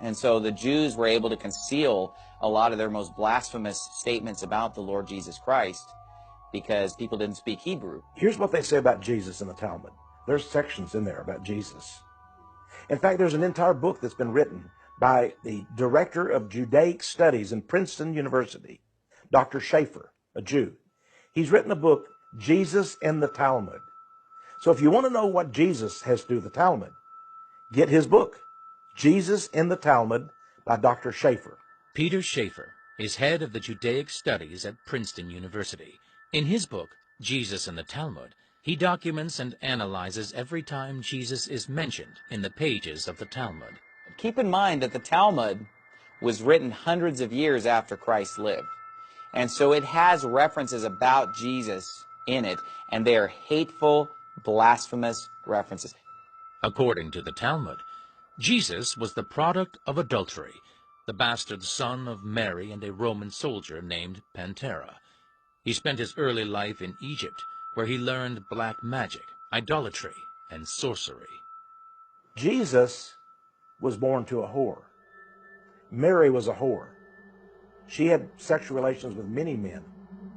And so the Jews were able to conceal a lot of their most blasphemous statements about the Lord Jesus Christ because people didn't speak Hebrew. Here's what they say about Jesus in the Talmud. There's sections in there about Jesus. In fact, there's an entire book that's been written by the director of Judaic Studies in Princeton University, Dr. Schaeffer, a Jew. He's written a book, Jesus in the Talmud. So if you want to know what Jesus has to do with the Talmud, get his book, Jesus in the Talmud by Dr. Schaeffer. Peter Schaeffer is head of the Judaic Studies at Princeton University. In his book, Jesus in the Talmud, he documents and analyzes every time Jesus is mentioned in the pages of the Talmud. Keep in mind that the Talmud was written hundreds of years after Christ lived. And so it has references about Jesus in it, and they are hateful, blasphemous references. According to the Talmud, Jesus was the product of adultery, the bastard son of Mary and a Roman soldier named Pantera. He spent his early life in Egypt, where he learned black magic, idolatry, and sorcery. Jesus was born to a whore. Mary was a whore. She had sexual relations with many men.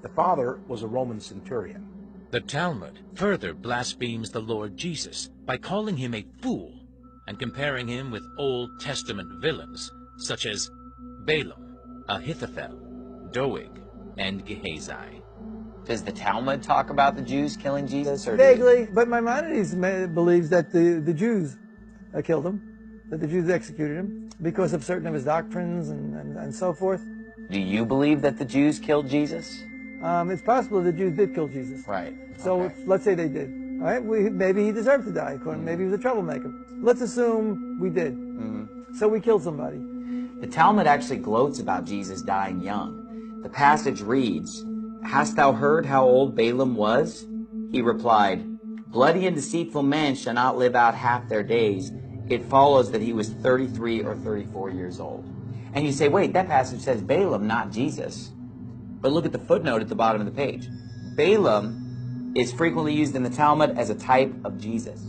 The father was a Roman centurion. The Talmud further blasphemes the Lord Jesus by calling him a fool and comparing him with Old Testament villains such as Balaam, Ahithophel, Doeg, and Gehazi. Does the Talmud talk about the Jews killing Jesus? Or vaguely, but Maimonides believes that the Jews killed him, that the Jews executed him because of certain of his doctrines and so forth. Do you believe that the Jews killed Jesus? It's possible the Jews did kill Jesus. Right. So okay. let's say they did. All right, maybe he deserved to die. Maybe he was a troublemaker. Let's assume we did. So we killed somebody. The Talmud actually gloats about Jesus dying young. The passage reads, "Hast thou heard how old Balaam was? He replied, Bloody and deceitful men shall not live out half their days. It follows that he was 33 or 34 years old." And you say, wait, that passage says Balaam, not Jesus. But look at the footnote at the bottom of the page. Balaam is frequently used in the Talmud as a type of Jesus.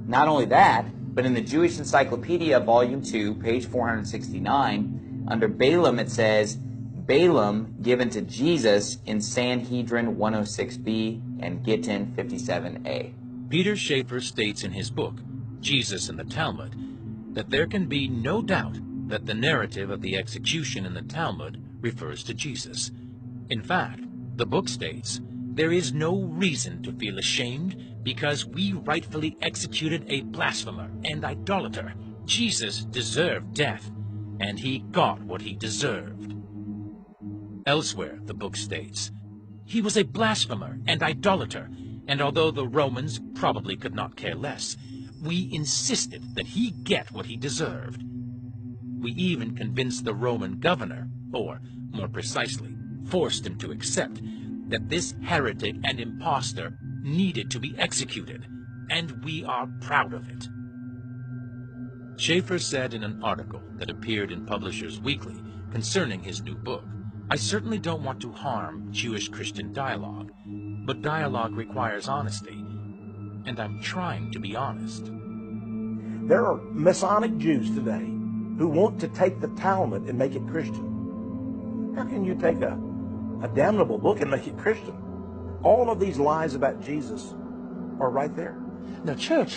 Not only that, but in the Jewish Encyclopedia, Volume 2, page 469, under Balaam it says, Balaam given to Jesus in Sanhedrin 106b and Gittin 57a. Peter Schaeffer states in his book, Jesus in the Talmud, that there can be no doubt that the narrative of the execution in the Talmud refers to Jesus. In fact, the book states, there is no reason to feel ashamed because we rightfully executed a blasphemer and idolater. Jesus deserved death, and he got what he deserved. Elsewhere, the book states, he was a blasphemer and idolater, and although the Romans probably could not care less, we insisted that he get what he deserved. We even convinced the Roman governor, or more precisely, forced him to accept that this heretic and impostor needed to be executed, and we are proud of it. Schaeffer said in an article that appeared in Publishers Weekly concerning his new book, I certainly don't want to harm Jewish-Christian dialogue, but dialogue requires honesty, and I'm trying to be honest. There are Masonic Jews today who want to take the Talmud and make it Christian. How can you take a damnable book and make it Christian? All of these lies about Jesus are right there. The church